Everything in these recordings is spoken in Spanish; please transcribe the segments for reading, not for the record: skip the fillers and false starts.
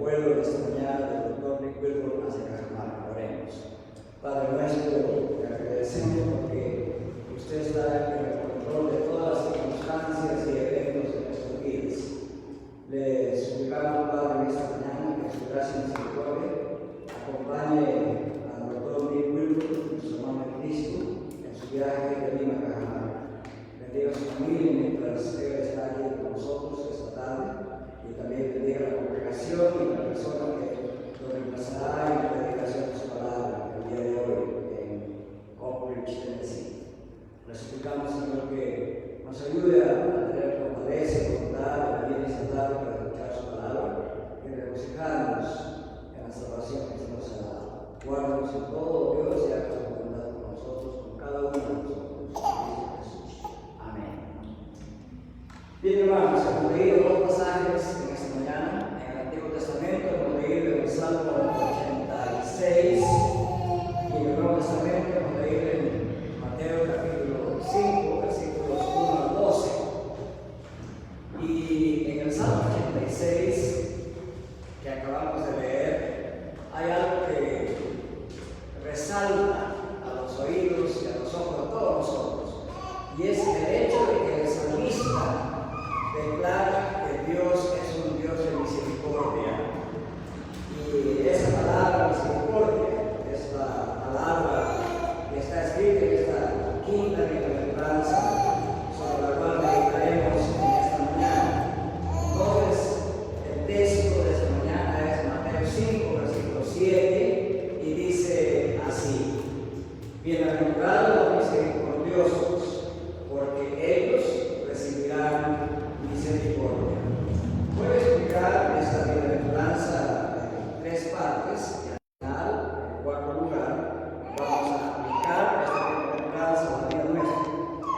recuerdo de esta mañana del doctor Rick Wilbur hacia Cajamarca. Oremos. Padre nuestro, te agradecemos porque usted está en el control de todas las circunstancias y eventos de nuestros días. Le suplicamos, Padre, en esta mañana que su gracia y misericordia acompañe al doctor Rick Wilbur, nuestro hermano en Cristo, en su viaje de Lima a Cajamarca. Bendiga a su familia mientras él está aquí con nosotros esta tarde, y también bendiga a la congregación y la persona que lo reemplazará en la predicación de su palabra el día de hoy en Oak Ridge, Tennessee. Le suplicamos, Señor, que nos ayude a tener fortaleza y voluntad de venir esta tarde para escuchar su palabra y regocijarnos en la salvación que se nos ha dado. Guárdanos en todo, Dios, y haga su voluntad con nosotros, con cada uno de nosotros. Bien, hermanos, hemos leído dos pasajes en esta mañana. En el Antiguo Testamento hemos leído el Salmo 86 y en el Nuevo Testamento hemos leído en Mateo capítulo 5, versículos 1 al 12. Y en el Salmo 86 que acabamos de leer, hay algo que resalta a los oídos y a los ojos de todos nosotros, y es el hecho de que el salmista declara que Dios es un Dios de misericordia. Y esa palabra misericordia es la palabra que está escrita en esta quinta bienaventuranza, sobre la cual meditaremos en esta mañana. Entonces, el texto de esta mañana es Mateo 5, versículo 7, y dice así: Bienaventurados los misericordiosos, porque ellos recibirán misericordia. Voy a explicar esta bienaventuranza en tres partes, y al final, en cuarto lugar, vamos a aplicar esta bienaventuranza a la vida nuestra.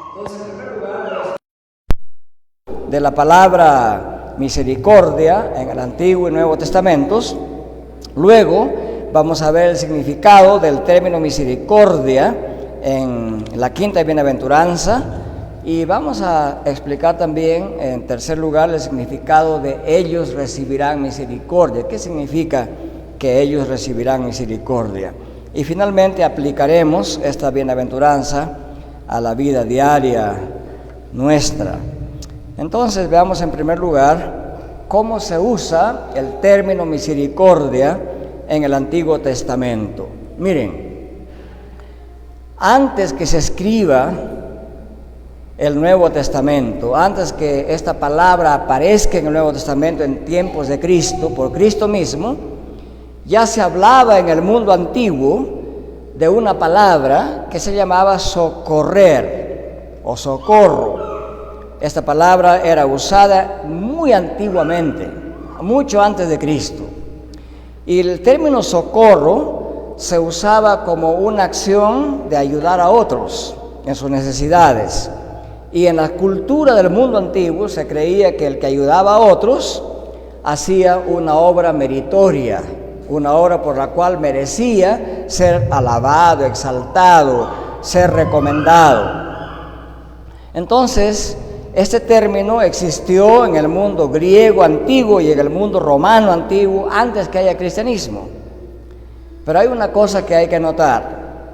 Entonces, en primer lugar, de la palabra misericordia en el Antiguo y Nuevo Testamentos. Luego vamos a ver el significado del término misericordia en la quinta bienaventuranza. Y vamos a explicar también, en tercer lugar, el significado de ellos recibirán misericordia. ¿Qué significa que ellos recibirán misericordia? Y finalmente aplicaremos esta bienaventuranza a la vida diaria nuestra. Entonces veamos en primer lugar cómo se usa el término misericordia en el Antiguo Testamento. Miren, antes que se escriba el Nuevo Testamento, antes que esta palabra aparezca en el Nuevo Testamento en tiempos de Cristo, por Cristo mismo, ya se hablaba en el mundo antiguo de una palabra que se llamaba socorrer o socorro. Esta palabra era usada muy antiguamente, mucho antes de Cristo. Y el término socorro se usaba como una acción de ayudar a otros en sus necesidades. Y en la cultura del mundo antiguo se creía que el que ayudaba a otros hacía una obra meritoria, una obra por la cual merecía ser alabado, exaltado, ser recomendado. Entonces, este término existió en el mundo griego antiguo y en el mundo romano antiguo antes que haya cristianismo. Pero hay una cosa que hay que notar.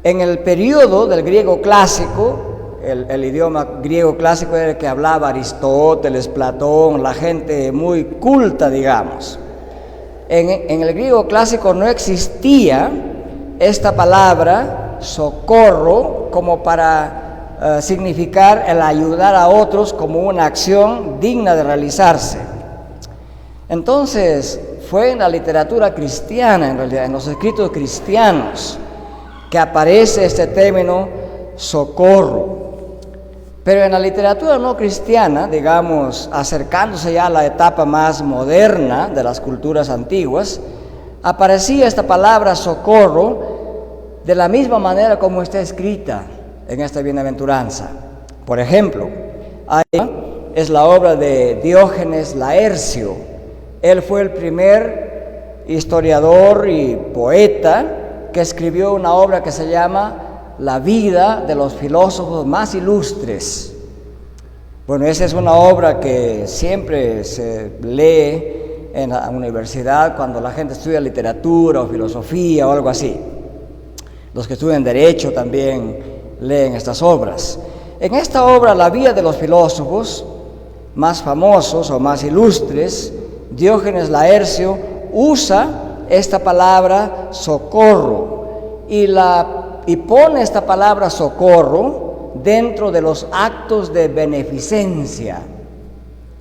En el periodo del griego clásico, el idioma griego clásico era el que hablaba Aristóteles, Platón, la gente muy culta, digamos. En el griego clásico no existía esta palabra socorro como para significar el ayudar a otros como una acción digna de realizarse. Entonces, fue en la literatura cristiana, en realidad, en los escritos cristianos, que aparece este término socorro. Pero en la literatura no cristiana, digamos, acercándose ya a la etapa más moderna de las culturas antiguas, aparecía esta palabra socorro de la misma manera como está escrita en esta bienaventuranza. Por ejemplo, es la obra de Diógenes Laercio. Él fue el primer historiador y poeta que escribió una obra que se llama La vida de los filósofos más ilustres. Bueno, esa es una obra que siempre se lee en la universidad cuando la gente estudia literatura o filosofía o algo así. Los que estudian Derecho también leen estas obras. En esta obra, La vida de los filósofos más famosos o más ilustres, Diógenes Laercio usa esta palabra socorro y pone esta palabra socorro dentro de los actos de beneficencia.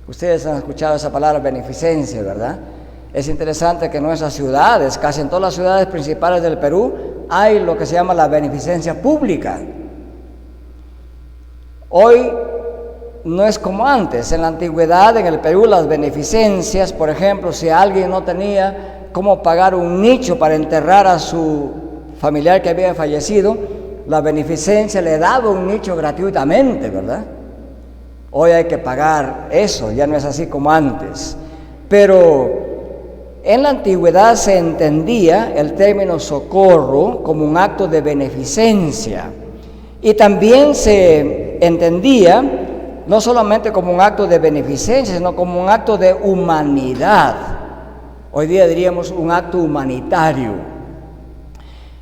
Ustedes han escuchado esa palabra beneficencia, ¿verdad? Es interesante que en nuestras ciudades, casi en todas las ciudades principales del Perú, hay lo que se llama la beneficencia pública. Hoy no es como antes. En la antigüedad, en el Perú, las beneficencias, por ejemplo, si alguien no tenía cómo pagar un nicho para enterrar a su familiar que había fallecido, la beneficencia le daba un nicho gratuitamente, ¿verdad? Hoy hay que pagar eso, ya no es así como antes. Pero en la antigüedad se entendía el término socorro como un acto de beneficencia, y también se entendía no solamente como un acto de beneficencia, sino como un acto de humanidad. Hoy día diríamos un acto humanitario.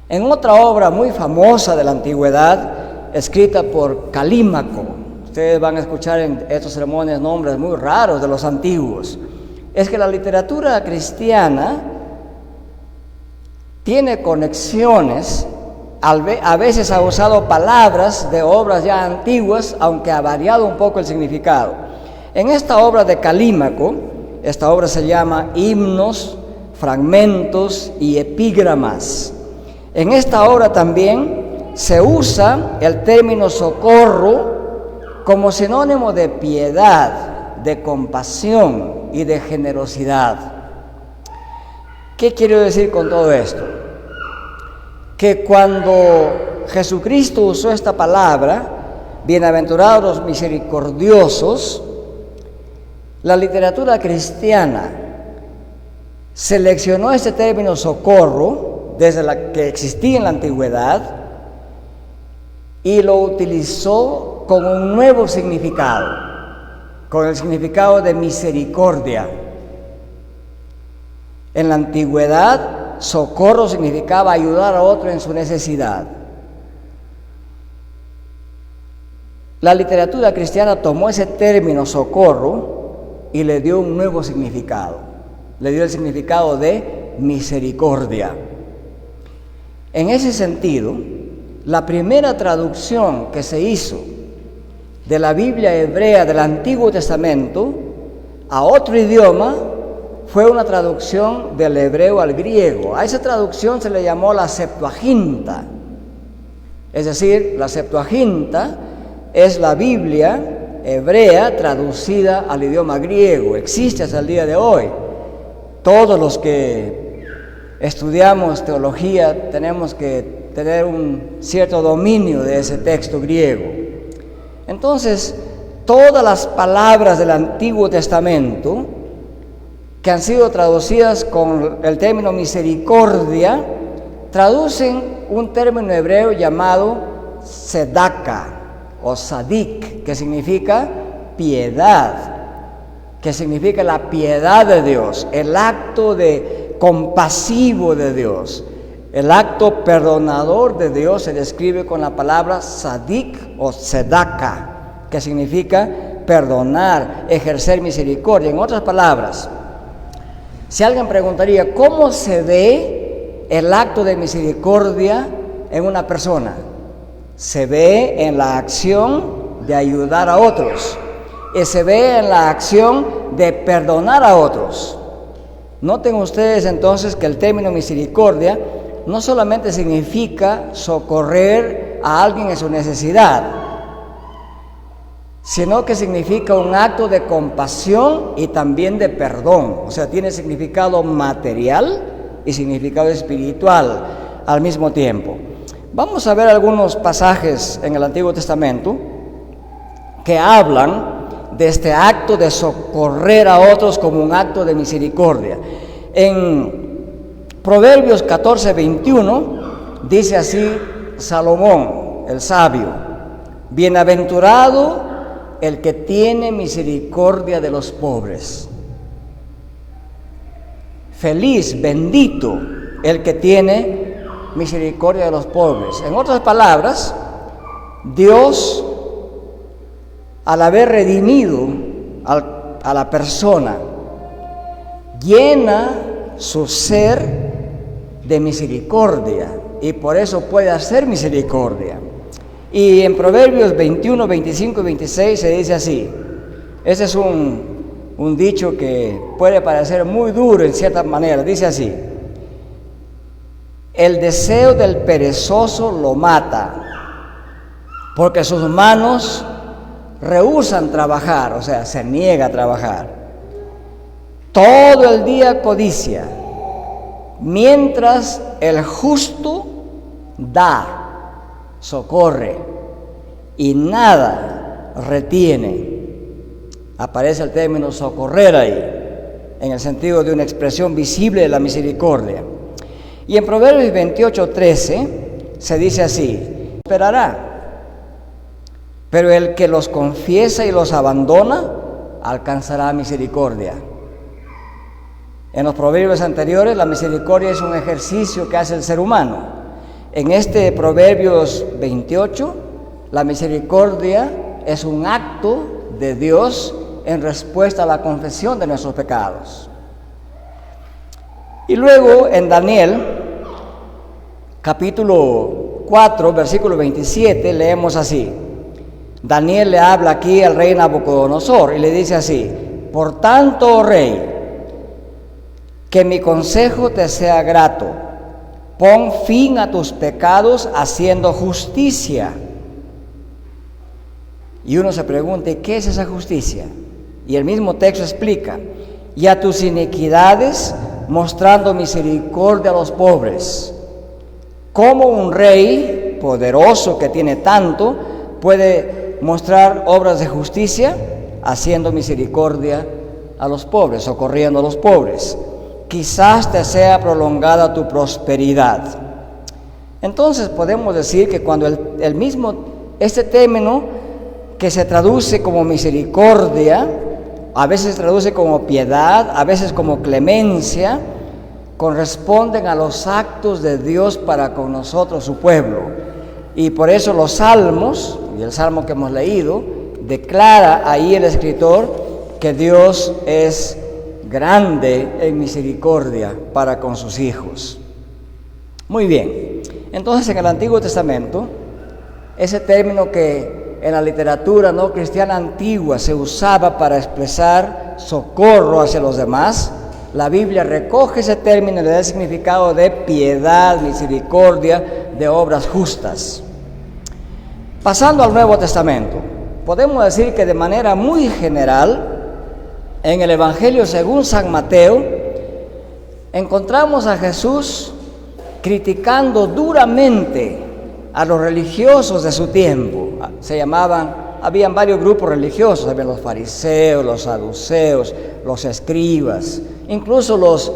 En otra obra muy famosa de la antigüedad, escrita por Calímaco, ustedes van a escuchar en estos sermones nombres muy raros de los antiguos, es que la literatura cristiana tiene conexiones. A veces ha usado palabras de obras ya antiguas, aunque ha variado un poco el significado. En esta obra de Calímaco, esta obra se llama Himnos, Fragmentos y Epígramas. En esta obra también se usa el término socorro como sinónimo de piedad, de compasión y de generosidad. ¿Qué quiero decir con todo esto? Que cuando Jesucristo usó esta palabra, bienaventurados los misericordiosos, la literatura cristiana seleccionó este término socorro desde la que existía en la antigüedad y lo utilizó con un nuevo significado, con el significado de misericordia. En la antigüedad, socorro significaba ayudar a otro en su necesidad. La literatura cristiana tomó ese término socorro y le dio un nuevo significado. Le dio el significado de misericordia. En ese sentido, la primera traducción que se hizo de la Biblia hebrea del Antiguo Testamento a otro idioma fue una traducción del hebreo al griego. A esa traducción se le llamó la Septuaginta. Es decir, la Septuaginta es la Biblia hebrea traducida al idioma griego. Existe hasta el día de hoy. Todos los que estudiamos teología tenemos que tener un cierto dominio de ese texto griego. Entonces, todas las palabras del Antiguo Testamento que han sido traducidas con el término misericordia, traducen un término hebreo llamado tzedaka o sadik, que significa piedad, que significa la piedad de Dios, el acto de compasivo de Dios, el acto perdonador de Dios se describe con la palabra sadik o tzedaka, que significa perdonar, ejercer misericordia. En otras palabras, si alguien preguntaría, ¿cómo se ve el acto de misericordia en una persona? Se ve en la acción de ayudar a otros y se ve en la acción de perdonar a otros. Noten ustedes entonces que el término misericordia no solamente significa socorrer a alguien en su necesidad, sino que significa un acto de compasión y también de perdón. O sea, tiene significado material y significado espiritual al mismo tiempo. Vamos a ver algunos pasajes en el Antiguo Testamento que hablan de este acto de socorrer a otros como un acto de misericordia. En Proverbios 14:21 dice así Salomón, el sabio: bienaventurado el que tiene misericordia de los pobres. feliz, bendito el que tiene misericordia de los pobres. En otras palabras, Dios, al haber redimido a la persona, llena su ser de misericordia y por eso puede hacer misericordia. Y en Proverbios 21, 25 y 26 se dice así. Ese es un dicho que puede parecer muy duro en cierta manera. Dice así: el deseo del perezoso lo mata, porque sus manos rehúsan trabajar, o sea, se niega a trabajar. Todo el día codicia, mientras el justo da, socorre y nada retiene. Aparece el término socorrer ahí, en el sentido de una expresión visible de la misericordia. Y en Proverbios 28:13 se dice así: esperará, pero el que los confiesa y los abandona alcanzará misericordia. En los proverbios anteriores, la misericordia es un ejercicio que hace el ser humano. En este Proverbios 28, la misericordia es un acto de Dios en respuesta a la confesión de nuestros pecados. Y luego en Daniel, capítulo 4, versículo 27, leemos así. Daniel le habla aquí al rey Nabucodonosor y le dice así: por tanto, oh rey, que mi consejo te sea grato, pon fin a tus pecados haciendo justicia. Y uno se pregunta: ¿qué es esa justicia? Y el mismo texto explica: y a tus iniquidades mostrando misericordia a los pobres. ¿Cómo un rey poderoso que tiene tanto puede mostrar obras de justicia? Haciendo misericordia a los pobres, socorriendo a los pobres. Quizás te sea prolongada tu prosperidad. Entonces podemos decir que cuando este término que se traduce como misericordia, a veces se traduce como piedad, a veces como clemencia, corresponden a los actos de Dios para con nosotros, su pueblo. Y por eso los salmos, y el salmo que hemos leído, declara ahí el escritor que Dios es grande en misericordia para con sus hijos. Muy bien, entonces en el Antiguo Testamento, ese término que en la literatura no cristiana antigua se usaba para expresar socorro hacia los demás, la Biblia recoge ese término y le da el significado de piedad, misericordia, de obras justas. Pasando al Nuevo Testamento, podemos decir que de manera muy general, en el Evangelio según San Mateo, encontramos a Jesús criticando duramente a los religiosos de su tiempo. Habían varios grupos religiosos, habían los fariseos, los saduceos, los escribas, incluso los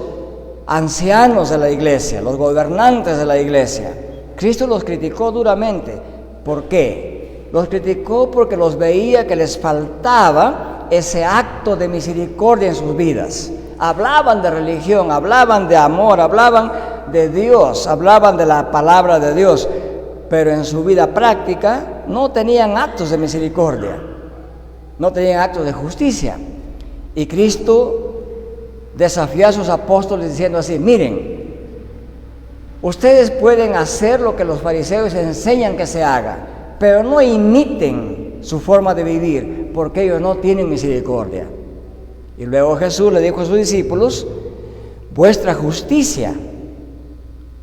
ancianos de la iglesia, los gobernantes de la iglesia. Cristo los criticó duramente. ¿Por qué? Los criticó porque los veía que les faltaba ese acto de misericordia en sus vidas. Hablaban de religión, hablaban de amor, hablaban de Dios, hablaban de la palabra de Dios, pero en su vida práctica no tenían actos de misericordia, no tenían actos de justicia. Y Cristo desafió a sus apóstoles diciendo así: miren, ustedes pueden hacer lo que los fariseos enseñan que se haga, pero no imiten su forma de vivir, porque ellos no tienen misericordia. Y luego Jesús le dijo a sus discípulos: vuestra justicia,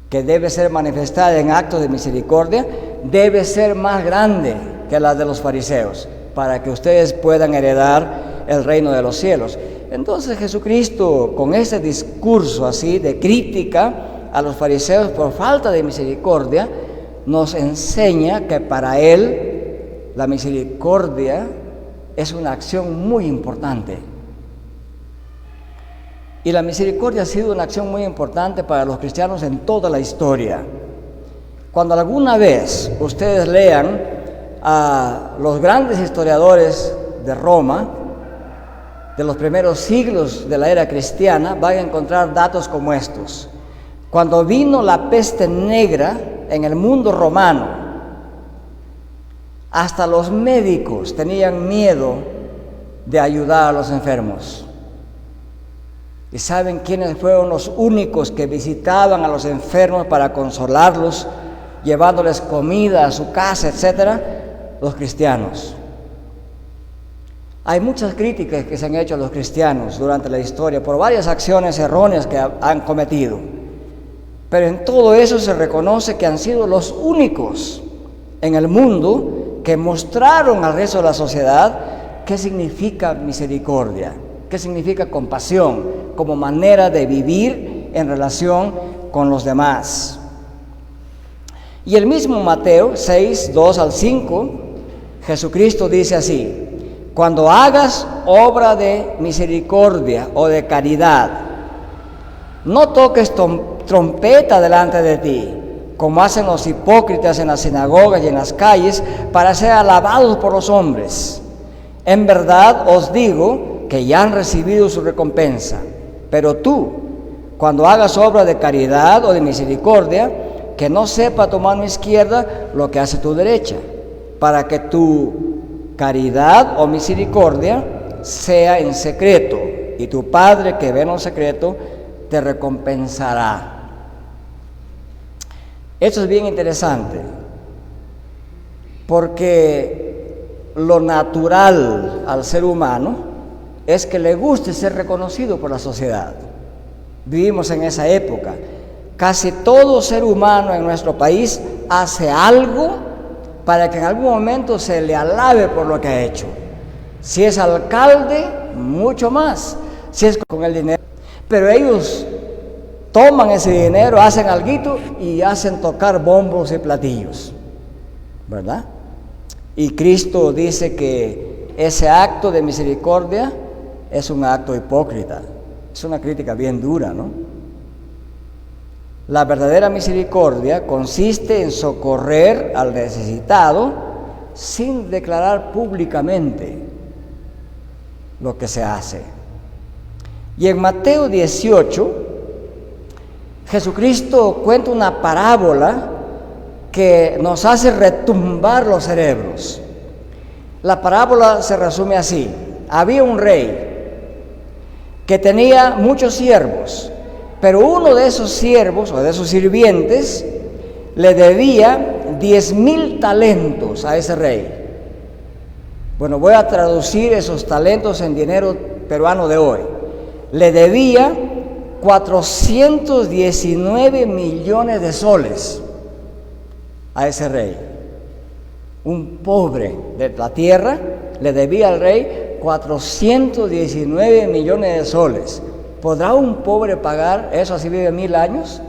que debe ser manifestada en actos de misericordia, debe ser más grande que la de los fariseos, para que ustedes puedan heredar el reino de los cielos. Entonces Jesucristo, con este discurso así de crítica a los fariseos por falta de misericordia, nos enseña que para Él la misericordia es una acción muy importante. Y la misericordia ha sido una acción muy importante para los cristianos en toda la historia. Cuando alguna vez ustedes lean a los grandes historiadores de Roma, de los primeros siglos de la era cristiana, van a encontrar datos como estos. Cuando vino la peste negra en el mundo romano, hasta los médicos tenían miedo de ayudar a los enfermos. ¿Y saben quiénes fueron los únicos que visitaban a los enfermos para consolarlos, llevándoles comida a su casa, etcétera? Los cristianos. Hay muchas críticas que se han hecho a los cristianos durante la historia por varias acciones erróneas que han cometido. Pero en todo eso se reconoce que han sido los únicos en el mundo que mostraron al resto de la sociedad qué significa misericordia, qué significa compasión como manera de vivir en relación con los demás. Y el mismo Mateo 6, 2 al 5, Jesucristo dice así: cuando hagas obra de misericordia o de caridad, no toques trompeta delante de ti, como hacen los hipócritas en las sinagogas y en las calles, para ser alabados por los hombres. En verdad os digo que ya han recibido su recompensa. Pero tú, cuando hagas obra de caridad o de misericordia, que no sepa tu mano izquierda lo que hace tu derecha, para que tu caridad o misericordia sea en secreto, y tu Padre que ve en lo secreto te recompensará. Esto es bien interesante, porque lo natural al ser humano es que le guste ser reconocido por la sociedad. Vivimos en esa época. Casi todo ser humano en nuestro país hace algo para que en algún momento se le alabe por lo que ha hecho. Si es alcalde, mucho más. Si es con el dinero. Pero ellos toman ese dinero, hacen alguito y hacen tocar bombos y platillos, ¿verdad? Y Cristo dice que ese acto de misericordia es un acto hipócrita. Es una crítica bien dura, ¿no? La verdadera misericordia consiste en socorrer al necesitado sin declarar públicamente lo que se hace. Y en Mateo 18, Jesucristo cuenta una parábola que nos hace retumbar los cerebros. La parábola se resume así: había un rey que tenía muchos siervos, pero uno de esos siervos o de esos sirvientes le debía 10,000 talentos a ese rey. Bueno, voy a traducir esos talentos en dinero peruano de hoy. Le debía 419 millones de soles a ese rey. Un pobre de la tierra le debía al rey 419 millones de soles. ¿Podrá un pobre pagar eso si vive 1000 años?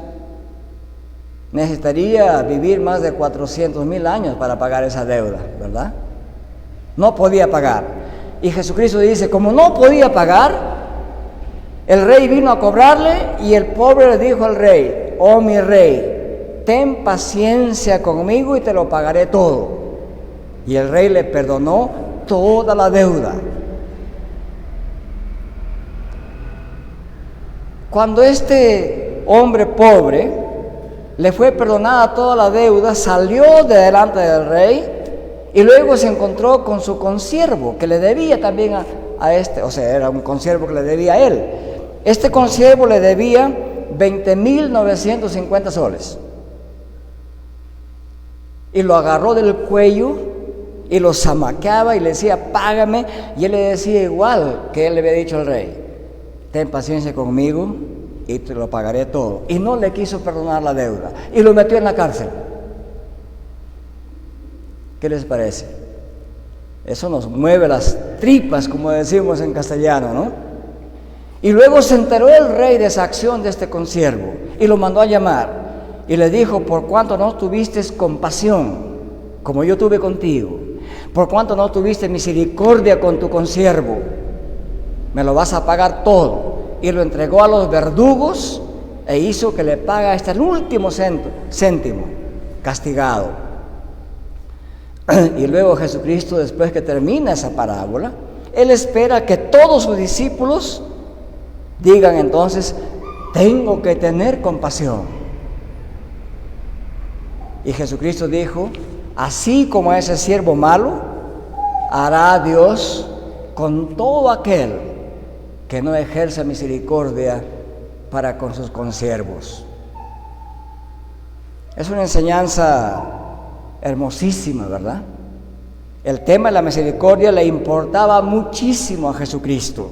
Necesitaría vivir más de 400,000 años para pagar esa deuda, ¿verdad? No podía pagar. Y Jesucristo dice, como no podía pagar, el rey vino a cobrarle y el pobre le dijo al rey: oh mi rey, ten paciencia conmigo y te lo pagaré todo. Y el rey le perdonó toda la deuda. Cuando este hombre pobre le fue perdonada toda la deuda, salió de delante del rey y luego se encontró con su consiervo que le debía también a este, o sea, era un consiervo que le debía a él. Este consiervo le debía 20,950 soles. Y lo agarró del cuello y lo zamaqueaba y le decía: págame. Y él le decía igual que él le había dicho al rey: ten paciencia conmigo y te lo pagaré todo. Y no le quiso perdonar la deuda y lo metió en la cárcel. ¿Qué les parece? Eso nos mueve las tripas, como decimos en castellano, ¿no? Y luego se enteró el rey de esa acción de este consiervo y lo mandó a llamar y le dijo: por cuanto no tuviste compasión como yo tuve contigo, por cuanto no tuviste misericordia con tu consiervo, me lo vas a pagar todo. Y lo entregó a los verdugos e hizo que le pague hasta el último céntimo, castigado. Y luego Jesucristo, después que termina esa parábola, Él espera que todos sus discípulos digan entonces: tengo que tener compasión. Y Jesucristo dijo: así como a ese siervo malo, hará Dios con todo aquel que no ejerce misericordia para con sus consiervos. Es una enseñanza hermosísima, ¿verdad? El tema de la misericordia le importaba muchísimo a Jesucristo,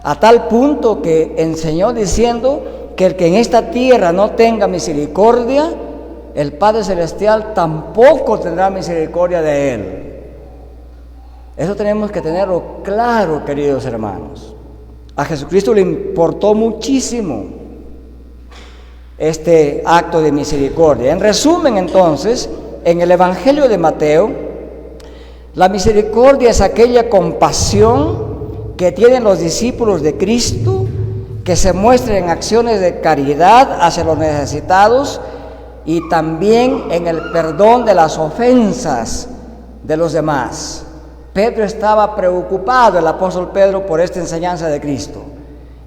a tal punto que enseñó diciendo que el que en esta tierra no tenga misericordia, el Padre Celestial tampoco tendrá misericordia de él. Eso tenemos que tenerlo claro, queridos hermanos. A Jesucristo le importó muchísimo este acto de misericordia. En resumen, entonces, en el Evangelio de Mateo, la misericordia es aquella compasión que tienen los discípulos de Cristo, que se muestra en acciones de caridad hacia los necesitados y también en el perdón de las ofensas de los demás. Pedro estaba preocupado, el apóstol Pedro, por esta enseñanza de Cristo.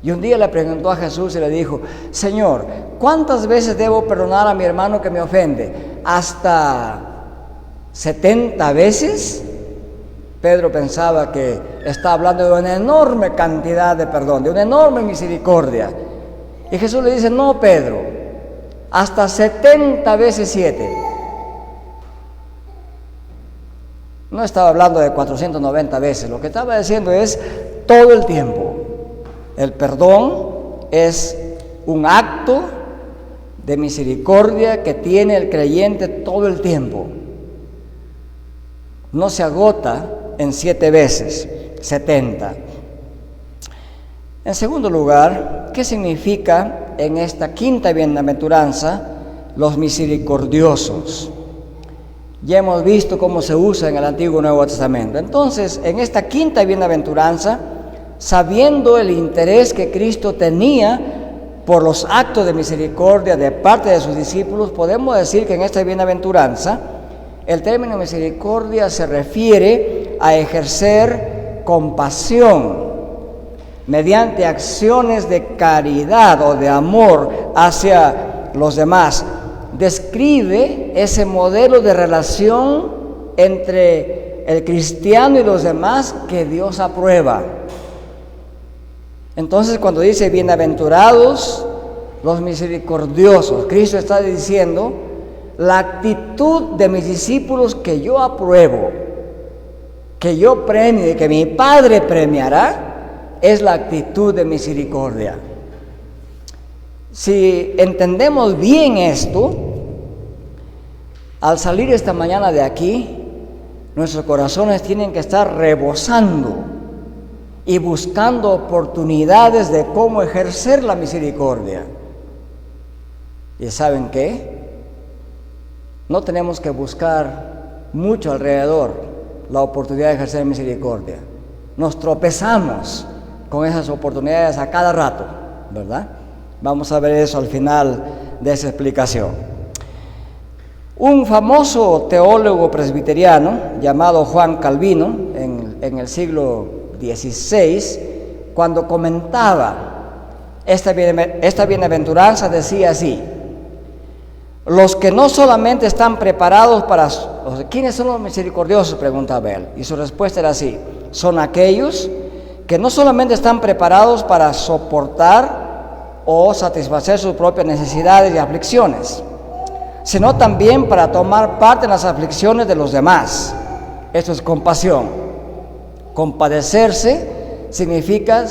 Y un día le preguntó a Jesús y le dijo: Señor, ¿cuántas veces debo perdonar a mi hermano que me ofende? ¿Hasta 70 veces? Pedro pensaba que está hablando de una enorme cantidad de perdón, de una enorme misericordia. Y Jesús le dice: no, Pedro, hasta 70 veces 7. No estaba hablando de 490 veces, lo que estaba diciendo es todo el tiempo. El perdón es un acto de misericordia que tiene el creyente todo el tiempo. No se agota en 7 veces, 70. En segundo lugar, ¿qué significa en esta quinta bienaventuranza los misericordiosos? Ya hemos visto cómo se usa en el Antiguo y Nuevo Testamento. Entonces, en esta quinta bienaventuranza, sabiendo el interés que Cristo tenía por los actos de misericordia de parte de sus discípulos, podemos decir que en esta bienaventuranza el término misericordia se refiere a ejercer compasión mediante acciones de caridad o de amor hacia los demás. Describe ese modelo de relación entre el cristiano y los demás que Dios aprueba. Entonces, cuando dice bienaventurados los misericordiosos, Cristo está diciendo: la actitud de mis discípulos que yo apruebo, que yo premio y que mi Padre premiará, es la actitud de misericordia. Si entendemos bien esto, al salir esta mañana de aquí, nuestros corazones tienen que estar rebosando y buscando oportunidades de cómo ejercer la misericordia. ¿Y saben qué? No tenemos que buscar mucho alrededor la oportunidad de ejercer misericordia. Nos tropezamos con esas oportunidades a cada rato, ¿verdad? Vamos a ver eso al final de esa explicación. Un famoso teólogo presbiteriano llamado Juan Calvino, en el siglo XVI, cuando comentaba esta bienaventuranza, decía así: los que no solamente están preparados para... ¿Quiénes son los misericordiosos?, preguntaba él. Y su respuesta era así: son aquellos que no solamente están preparados para soportar o satisfacer sus propias necesidades y aflicciones, sino también para tomar parte en las aflicciones de los demás. Esto es compasión. Compadecerse significa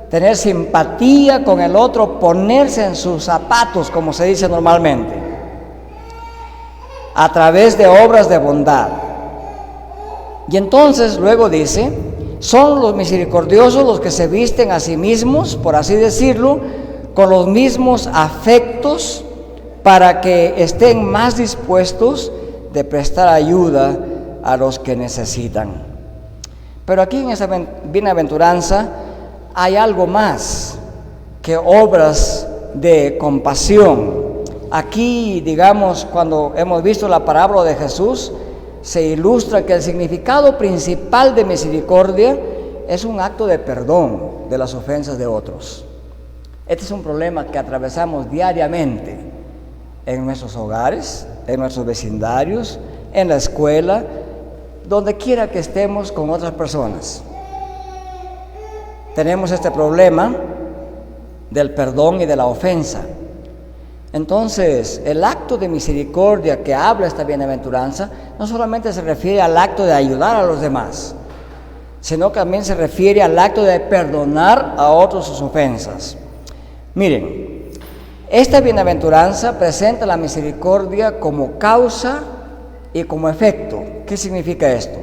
tener simpatía con el otro, ponerse en sus zapatos, como se dice normalmente, a través de obras de bondad. Y entonces luego dice: son los misericordiosos los que se visten a sí mismos, por así decirlo, con los mismos afectos, para que estén más dispuestos de prestar ayuda a los que necesitan. Pero aquí en esa bienaventuranza hay algo más que obras de compasión. Aquí, digamos, cuando hemos visto la parábola de Jesús, se ilustra que el significado principal de misericordia es un acto de perdón de las ofensas de otros. Este es un problema que atravesamos diariamente en nuestros hogares, en nuestros vecindarios, en la escuela, donde quiera que estemos con otras personas. Tenemos este problema del perdón y de la ofensa. Entonces, el acto de misericordia que habla esta bienaventuranza no solamente se refiere al acto de ayudar a los demás, sino que también se refiere al acto de perdonar a otros sus ofensas. Miren, esta bienaventuranza presenta la misericordia como causa y como efecto. ¿Qué significa esto?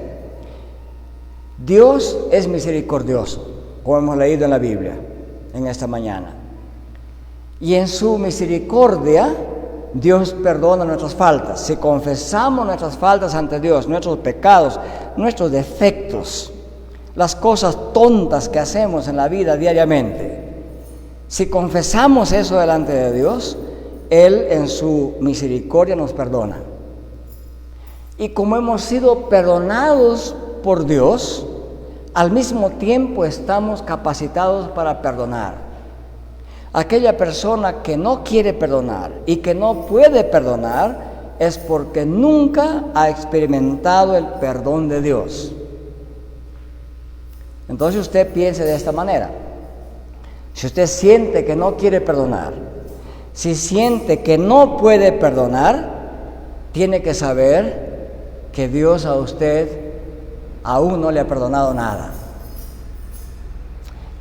Dios es misericordioso, como hemos leído en la Biblia en esta mañana. Y en su misericordia, Dios perdona nuestras faltas. Si confesamos nuestras faltas ante Dios, nuestros pecados, nuestros defectos, las cosas tontas que hacemos en la vida diariamente, si confesamos eso delante de Dios, Él en su misericordia nos perdona. Y como hemos sido perdonados por Dios, al mismo tiempo estamos capacitados para perdonar. Aquella persona que no quiere perdonar y que no puede perdonar es porque nunca ha experimentado el perdón de Dios. Entonces usted piense de esta manera. Si usted siente que no quiere perdonar, si siente que no puede perdonar, tiene que saber que Dios a usted aún no le ha perdonado nada.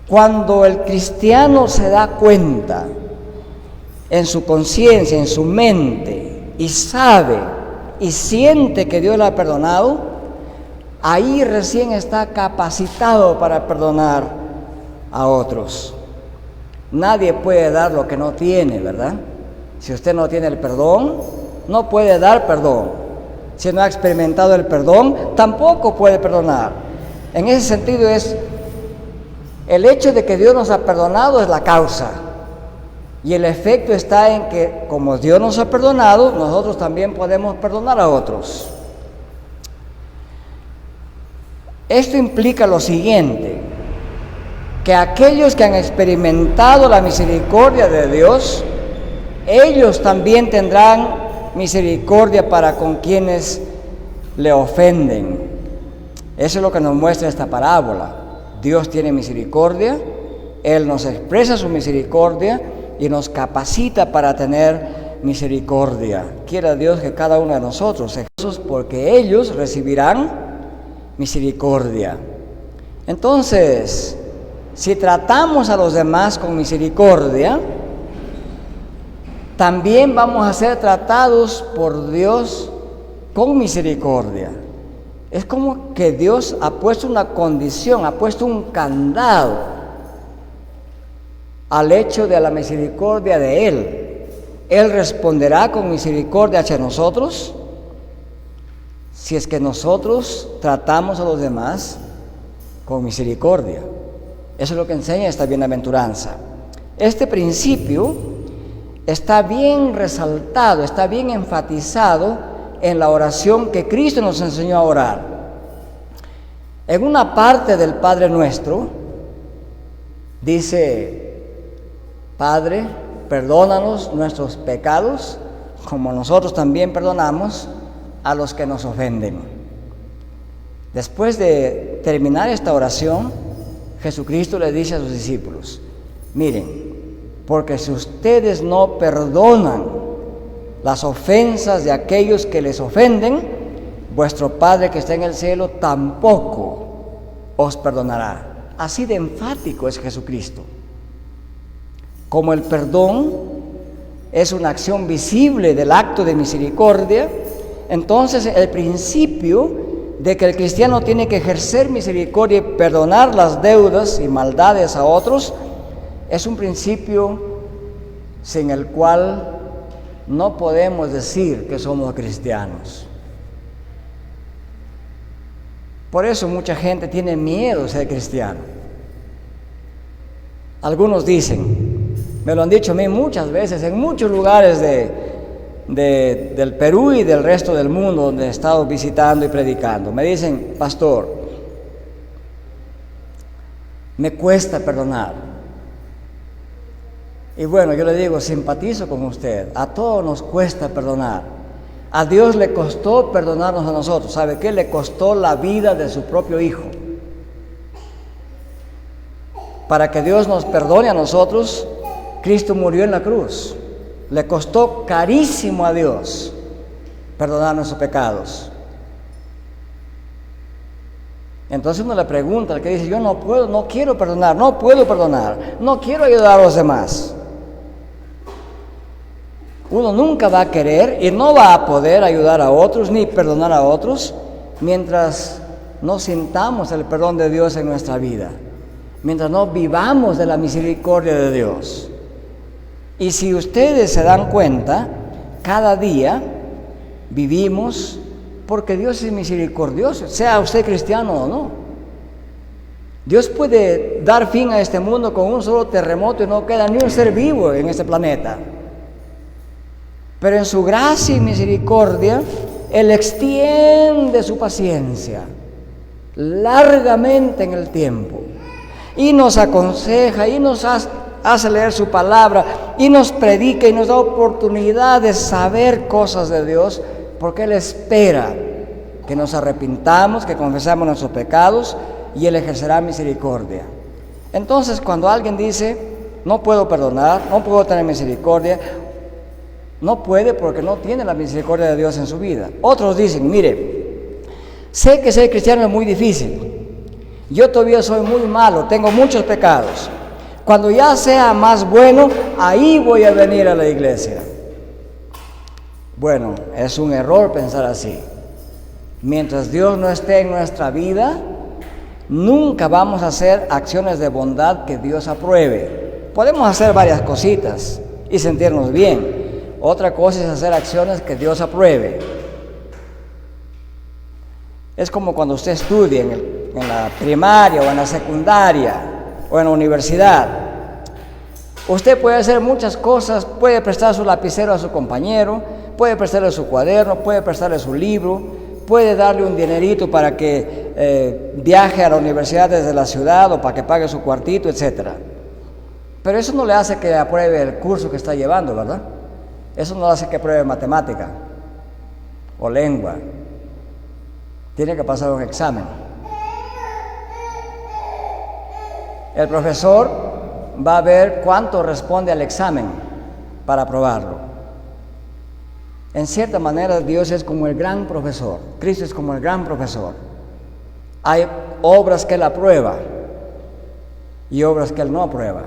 Cuando el cristiano se da cuenta en su conciencia, en su mente, y sabe y siente que Dios le ha perdonado, ahí recién está capacitado para perdonar a otros. Nadie puede dar lo que no tiene, ¿verdad? Si usted no tiene el perdón, no puede dar perdón. Si no ha experimentado el perdón, tampoco puede perdonar. En ese sentido el hecho de que Dios nos ha perdonado es la causa. Y el efecto está en que, como Dios nos ha perdonado, nosotros también podemos perdonar a otros. Esto implica lo siguiente, que aquellos que han experimentado la misericordia de Dios, ellos también tendrán misericordia para con quienes le ofenden. Eso es lo que nos muestra esta parábola. Dios tiene misericordia, Él nos expresa su misericordia y nos capacita para tener misericordia. Quiera Dios que cada uno de nosotros, porque ellos recibirán misericordia. Entonces, si tratamos a los demás con misericordia, también vamos a ser tratados por Dios con misericordia. Es como que Dios ha puesto una condición, ha puesto un candado al hecho de la misericordia de Él. Él responderá con misericordia hacia nosotros si es que nosotros tratamos a los demás con misericordia. Eso es lo que enseña esta bienaventuranza. Este principio está bien resaltado, está bien enfatizado en la oración que Cristo nos enseñó a orar. En una parte del Padre Nuestro dice: Padre, perdónanos nuestros pecados, como nosotros también perdonamos a los que nos ofenden. Después de terminar esta oración, Jesucristo le dice a sus discípulos: miren, porque si ustedes no perdonan las ofensas de aquellos que les ofenden, vuestro Padre que está en el cielo tampoco os perdonará. Así de enfático es Jesucristo. Como el perdón es una acción visible del acto de misericordia, entonces el principio de que el cristiano tiene que ejercer misericordia y perdonar las deudas y maldades a otros es un principio sin el cual no podemos decir que somos cristianos. Por eso mucha gente tiene miedo de ser cristiano. Algunos dicen, me lo han dicho a mí muchas veces, en muchos lugares del Perú y del resto del mundo donde he estado visitando y predicando. Me dicen: pastor, Me cuesta perdonar. Y bueno, yo le digo, simpatizo con usted. A todos nos cuesta perdonar. A Dios le costó perdonarnos a nosotros. ¿Sabe qué? Le costó la vida de su propio Hijo. Para que Dios nos perdone a nosotros, Cristo murió en la cruz. Le costó carísimo a Dios perdonar nuestros pecados. Entonces uno le pregunta, el que dice, yo no puedo, no quiero perdonar, no puedo perdonar, no quiero ayudar a los demás. Uno nunca va a querer y no va a poder ayudar a otros ni perdonar a otros mientras no sintamos el perdón de Dios en nuestra vida, mientras no vivamos de la misericordia de Dios. Y si ustedes se dan cuenta, cada día vivimos porque Dios es misericordioso, sea usted cristiano o no. Dios puede dar fin a este mundo con un solo terremoto y no queda ni un ser vivo en este planeta. Pero en su gracia y misericordia, Él extiende su paciencia largamente en el tiempo y nos aconseja y nos hace leer su palabra y nos predica y nos da oportunidad de saber cosas de Dios, porque Él espera que nos arrepintamos, que confesamos nuestros pecados y Él ejercerá misericordia. Entonces, cuando alguien dice, no puedo perdonar, no puedo tener misericordia, no puede porque no tiene la misericordia de Dios en su vida. Otros dicen, mire, sé que ser cristiano es muy difícil, yo todavía soy muy malo, tengo muchos pecados. Cuando ya sea más bueno, ahí voy a venir a la iglesia. Bueno, es un error pensar así. Mientras Dios no esté en nuestra vida, nunca vamos a hacer acciones de bondad que Dios apruebe. Podemos hacer varias cositas y sentirnos bien. Otra cosa es hacer acciones que Dios apruebe. Es como cuando usted estudia en la primaria o en la secundaria o en la universidad. Usted puede hacer muchas cosas, puede prestar su lapicero a su compañero, puede prestarle su cuaderno, puede prestarle su libro, puede darle un dinerito para que viaje a la universidad desde la ciudad o para que pague su cuartito, etc. Pero eso no le hace que apruebe el curso que está llevando, ¿verdad? Eso no le hace que apruebe matemática o lengua. Tiene que pasar un examen. El profesor va a ver cuánto responde al examen para aprobarlo. En cierta manera, Dios es como el gran profesor. Cristo es como el gran profesor. Hay obras que Él aprueba y obras que Él no aprueba.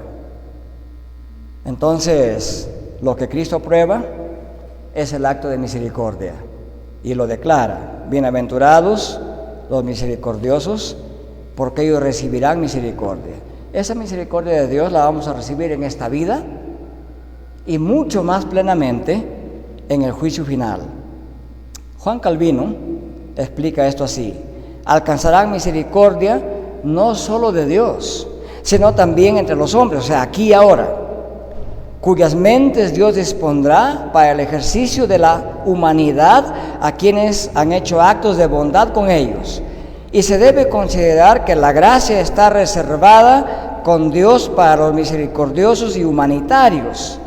Entonces, lo que Cristo aprueba es el acto de misericordia y lo declara: bienaventurados los misericordiosos, porque ellos recibirán misericordia. Esa misericordia de Dios la vamos a recibir en esta vida y mucho más plenamente en el juicio final. Juan Calvino explica esto así: alcanzarán misericordia no solo de Dios, sino también entre los hombres, o sea, aquí y ahora, cuyas mentes Dios dispondrá para el ejercicio de la humanidad a quienes han hecho actos de bondad con ellos. Y se debe considerar que la gracia está reservada con Dios para los misericordiosos y humanitarios,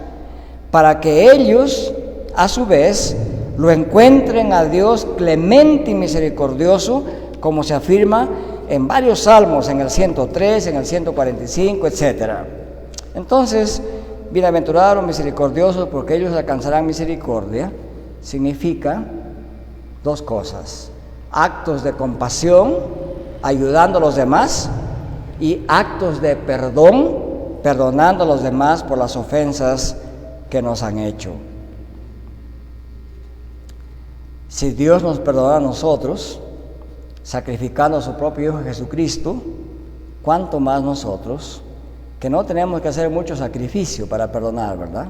para que ellos, a su vez, lo encuentren a Dios clemente y misericordioso, como se afirma en varios salmos, en el 103, en el 145, etc. Entonces, bienaventurados los misericordiosos, porque ellos alcanzarán misericordia, significa dos cosas: actos de compasión, ayudando a los demás, y actos de perdón, perdonando a los demás por las ofensas que nos han hecho. Si Dios nos perdona a nosotros, sacrificando a su propio Hijo Jesucristo, ¿cuánto más nosotros, que no tenemos que hacer mucho sacrificio para perdonar, ¿verdad?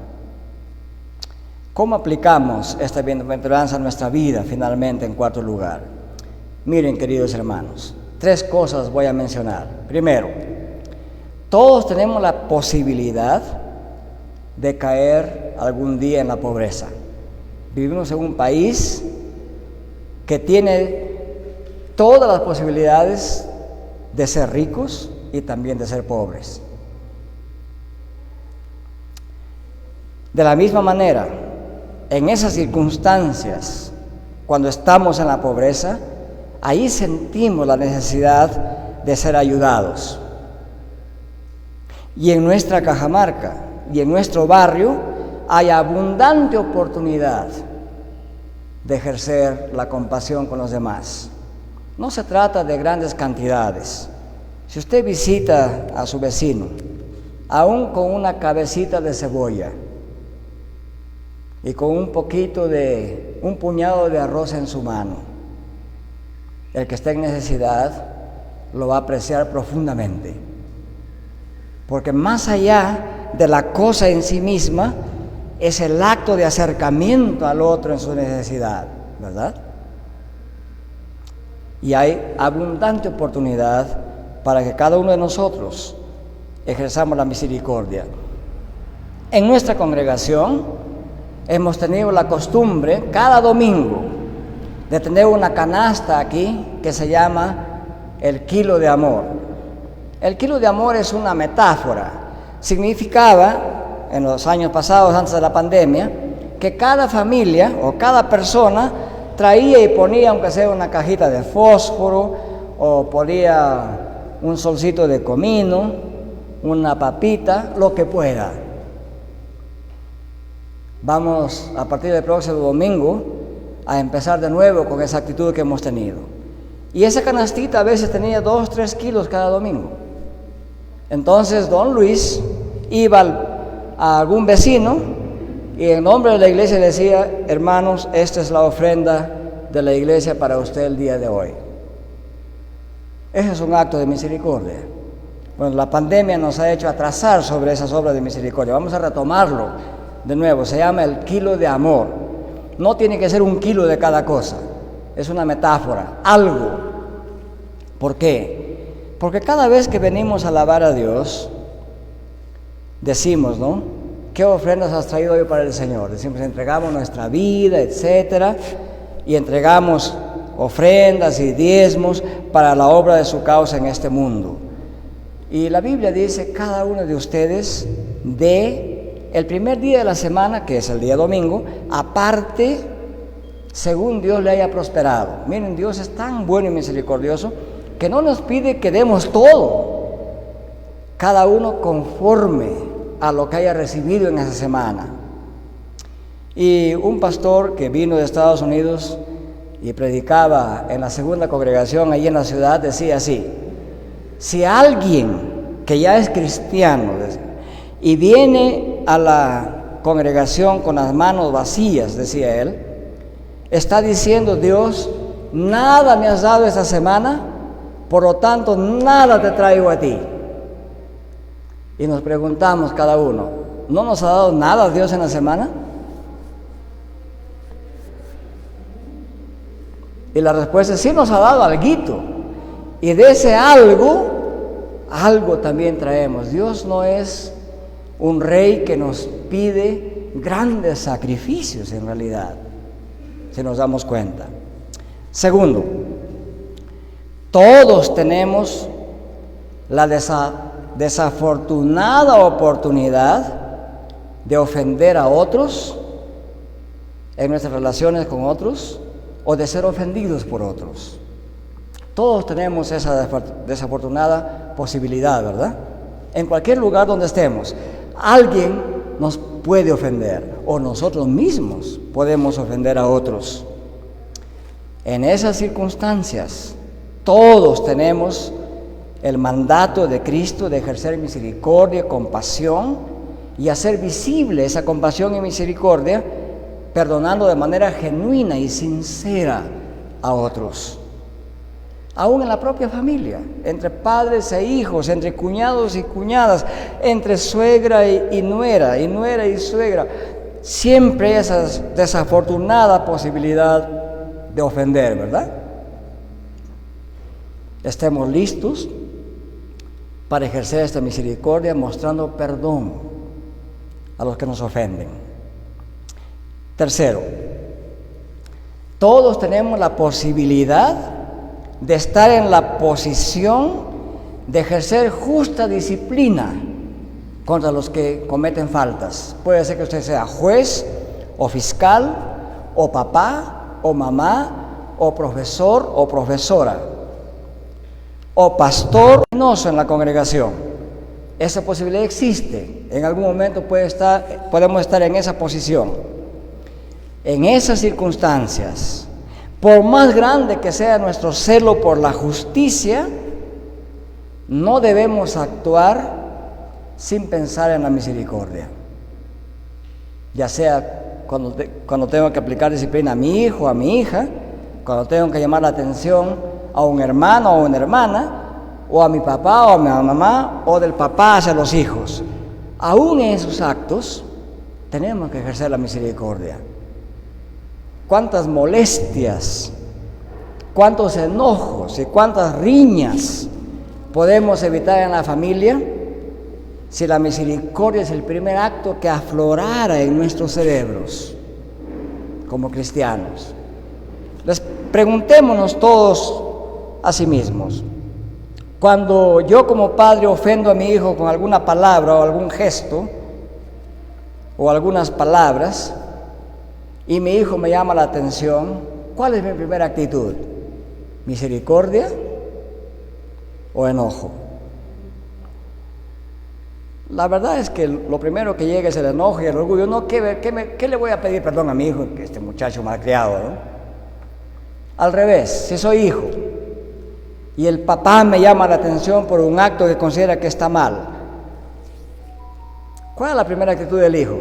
¿Cómo aplicamos esta bienaventuranza a nuestra vida finalmente, en cuarto lugar? Miren, queridos hermanos, 3 cosas voy a mencionar. Primero, todos tenemos la posibilidad de caer algún día en la pobreza. Vivimos en un país que tiene todas las posibilidades de ser ricos y también de ser pobres. De la misma manera, en esas circunstancias, cuando estamos en la pobreza, ahí sentimos la necesidad de ser ayudados. Y en nuestra Cajamarca y en nuestro barrio hay abundante oportunidad de ejercer la compasión con los demás. No se trata de grandes cantidades. Si usted visita a su vecino, aún con una cabecita de cebolla y con un puñado de arroz en su mano, el que esté en necesidad lo va a apreciar profundamente. Porque más allá de la cosa en sí misma, es el acto de acercamiento al otro en su necesidad, ¿verdad? Y hay abundante oportunidad para que cada uno de nosotros ejerzamos la misericordia. En nuestra congregación hemos tenido la costumbre cada domingo de tener una canasta aquí que se llama el kilo de amor. El kilo de amor es una metáfora. Significaba, en los años pasados, antes de la pandemia, que cada familia o cada persona traía y ponía, aunque sea una cajita de fósforo, o ponía un solcito de comino, una papita, lo que pueda. Vamos, a partir del próximo domingo, a empezar de nuevo con esa actitud que hemos tenido. Y esa canastita a veces tenía 2, 3 kilos cada domingo. Entonces don Luis iba a algún vecino y en nombre de la iglesia decía: hermanos, esta es la ofrenda de la iglesia para usted el día de hoy. Ese es un acto de misericordia. Bueno, la pandemia nos ha hecho atrasar sobre esas obras de misericordia. Vamos a retomarlo de nuevo. Se llama el kilo de amor. No tiene que ser 1 kilo de cada cosa. Es una metáfora, algo. ¿Por qué? Porque cada vez que venimos a alabar a Dios, decimos, ¿no? ¿Qué ofrendas has traído hoy para el Señor? Decimos, entregamos nuestra vida, etcétera, y entregamos ofrendas y diezmos para la obra de su causa en este mundo. Y la Biblia dice: cada uno de ustedes dé el primer día de la semana, que es el día domingo, aparte según Dios le haya prosperado. Miren, Dios es tan bueno y misericordioso que no nos pide que demos todo, cada uno conforme a lo que haya recibido en esa semana. Y un pastor que vino de Estados Unidos y predicaba en la segunda congregación allí en la ciudad decía así: si alguien que ya es cristiano y viene a la congregación con las manos vacías, decía él, está diciendo: Dios, nada me has dado esta semana, por lo tanto nada te traigo a ti. Y nos preguntamos cada uno: ¿no nos ha dado nada Dios en la semana? Y la respuesta es: sí, nos ha dado alguito. Y de ese algo también traemos. Dios no es un rey que nos pide grandes sacrificios en realidad, si nos damos cuenta. Segundo, todos tenemos la desafortunada oportunidad de ofender a otros en nuestras relaciones con otros, o de ser ofendidos por otros. Todos tenemos esa desafortunada posibilidad, ¿verdad? En cualquier lugar donde estemos, alguien nos puede ofender, o nosotros mismos podemos ofender a otros. En esas circunstancias, todos tenemos el mandato de Cristo de ejercer misericordia, compasión, y hacer visible esa compasión y misericordia, perdonando de manera genuina y sincera a otros. Aún en la propia familia, entre padres e hijos, entre cuñados y cuñadas, entre suegra y nuera y suegra, siempre hay esa desafortunada posibilidad de ofender, ¿verdad? Estemos listos para ejercer esta misericordia, mostrando perdón a los que nos ofenden. Tercero, todos tenemos la posibilidad de estar en la posición de ejercer justa disciplina contra los que cometen faltas. Puede ser que usted sea juez, o fiscal, o papá, o mamá, o profesor, o profesora, o pastor en la congregación. Esa posibilidad existe. En algún momento podemos estar en esa posición. En esas circunstancias, por más grande que sea nuestro celo por la justicia, no debemos actuar sin pensar en la misericordia. Ya sea cuando tengo que aplicar disciplina a mi hijo, a mi hija, cuando tengo que llamar la atención a un hermano o una hermana, o a mi papá o a mi mamá, o del papá hacia los hijos. Aún en esos actos tenemos que ejercer la misericordia. Cuántas molestias, cuántos enojos y cuántas riñas podemos evitar en la familia si la misericordia es el primer acto que aflorara en nuestros cerebros como cristianos. Preguntémonos todos a sí mismos: cuando yo como padre ofendo a mi hijo con alguna palabra o algún gesto o algunas palabras y mi hijo me llama la atención, ¿cuál es mi primera actitud? ¿Misericordia o enojo? La verdad es que lo primero que llega es el enojo y el orgullo. No, ¿qué le voy a pedir perdón a mi hijo? Que este muchacho malcriado, ¿no? Al revés, si soy hijo y el papá me llama la atención por un acto que considera que está mal, ¿cuál es la primera actitud del hijo?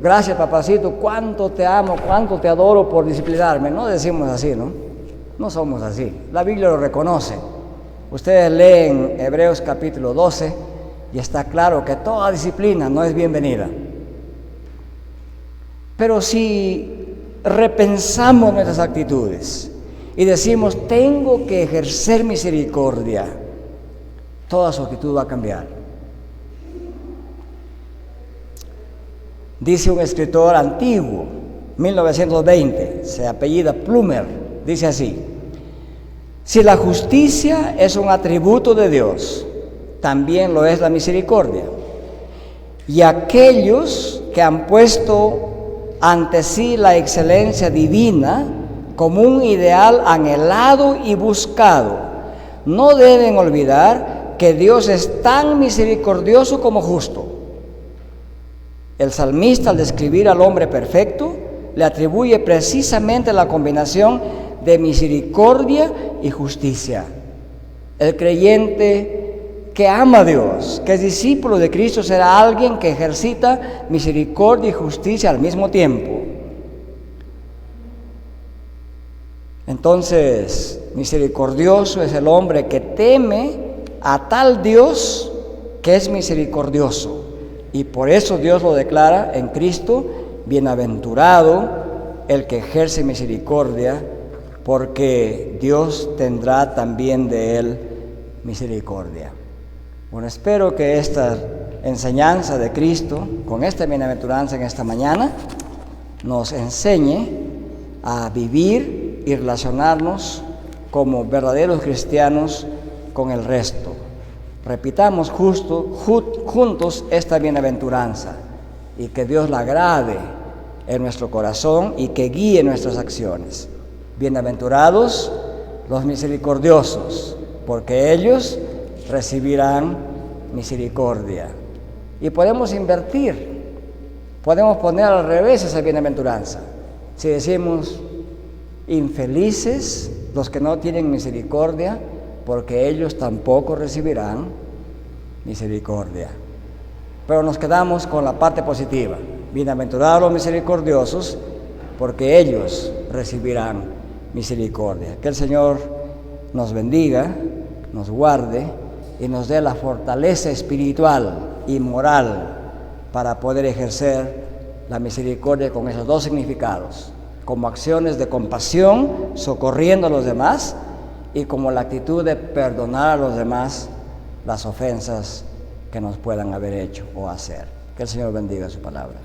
Gracias, papacito, cuánto te amo, cuánto te adoro por disciplinarme. No decimos así, ¿no? No somos así. La Biblia lo reconoce. Ustedes leen Hebreos capítulo 12 y está claro que toda disciplina no es bienvenida. Pero si repensamos nuestras actitudes y decimos, tengo que ejercer misericordia, toda su actitud va a cambiar. Dice un escritor antiguo, 1920, se apellida Plumer, dice así: si la justicia es un atributo de Dios, también lo es la misericordia. Y aquellos que han puesto ante sí la excelencia divina como un ideal anhelado y buscado, no deben olvidar que Dios es tan misericordioso como justo. El salmista, al describir al hombre perfecto, le atribuye precisamente la combinación de misericordia y justicia. El creyente que ama a Dios, que es discípulo de Cristo, será alguien que ejercita misericordia y justicia al mismo tiempo. Entonces, misericordioso es el hombre que teme a tal Dios que es misericordioso. Y por eso Dios lo declara en Cristo: bienaventurado el que ejerce misericordia, porque Dios tendrá también de él misericordia. Bueno, espero que esta enseñanza de Cristo, con esta bienaventuranza en esta mañana, nos enseñe a vivir y relacionarnos como verdaderos cristianos con el resto. Repitamos juntos esta bienaventuranza y que Dios la grave en nuestro corazón y que guíe nuestras acciones. Bienaventurados los misericordiosos, porque ellos recibirán misericordia. Y podemos invertir, podemos poner al revés esa bienaventuranza. Si decimos, infelices los que no tienen misericordia, porque ellos tampoco recibirán misericordia. Pero nos quedamos con la parte positiva. Bienaventurados los misericordiosos, porque ellos recibirán misericordia. Que el Señor nos bendiga, nos guarde y nos dé la fortaleza espiritual y moral para poder ejercer la misericordia con esos dos significados: como acciones de compasión, socorriendo a los demás, y como la actitud de perdonar a los demás las ofensas que nos puedan haber hecho o hacer. Que el Señor bendiga su palabra.